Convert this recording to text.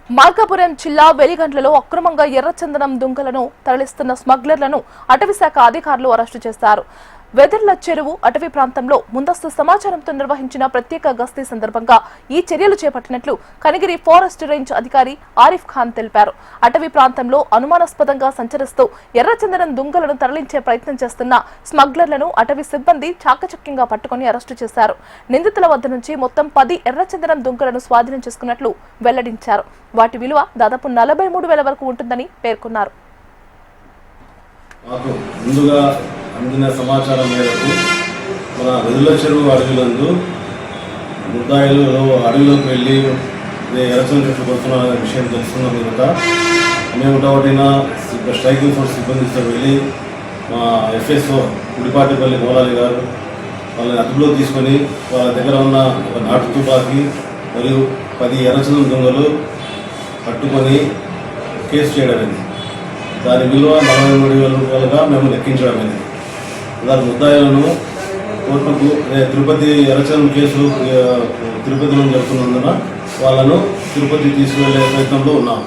మార్కాపురం జిల్లా వెలిగండ్లలో అక్రమంగా ఎర్రచందనం దుంగలను తరలిస్తున్న స్మగ్లర్లను అటవీశాఖ అధికారులు అరెస్టు చేశారు. వెదర్ల చెరువు అటవీ ప్రాంతంలో ముందస్తు సమాచారంతో నిర్వహించిన ప్రత్యేక గస్తీ సందర్భంగా ఈ చర్యలు చేపట్టినట్లు కనిగిరి ఫారెస్ట్ రేంజ్ అధికారి ఆరిఫ్ ఖాన్ తెలిపారు. అటవీ ప్రాంతంలో అనుమానాస్పదంగా సంచరిస్తూ ఎర్రచందనం దుంగలను తరలించే ప్రయత్నం చేస్తున్న స్మగ్లర్లను అటవీ సిబ్బంది చాకచక్యంగా పట్టుకుని అరెస్టు చేశారు. నిందితుల వద్ద నుంచి మొత్తం 10 ఎర్రచందనం దుంగలను స్వాధీనం చేసుకున్నట్లు వెల్లడించారు. వాటి విలువ దాదాపు 43,000 వరకు ఉంటుందని పేర్కొన్నారు. అందిన సమాచారం మేరకు మన వెదుల చెరువు అడవిలందు ముద్దాయిలు అడవిలోకి వెళ్ళి ఎర్రచందనం చెట్లు కొడుతున్న విషయం తెలుసుకున్న మీదట మేము ఒకటిన స్ట్రైకింగ్ ఫోర్స్ సిబ్బందితో వెళ్ళి మా ఎఫ్ఎస్ఓ గుడిపాటిపల్లి గోలాలి గారు వాళ్ళని అదుపులో తీసుకొని వాళ్ళ దగ్గర ఉన్న ఒక నాటు తుపాకీ మరియు 10 ఎర్రచందనం దొంగలు పట్టుకొని కేసు చేయడమైంది. దాని విలువ 43,000 రూపాయలుగా మేము లెక్కించడమైంది. దాని ముద్దాయిలను కోర్టుకు తిరుపతి ఎర్రచందనం కేసు తిరుపతిలో జరుగుతున్నందున వాళ్ళను తిరుపతి తీసుకువెళ్లే ప్రయత్నంలో ఉన్నాం.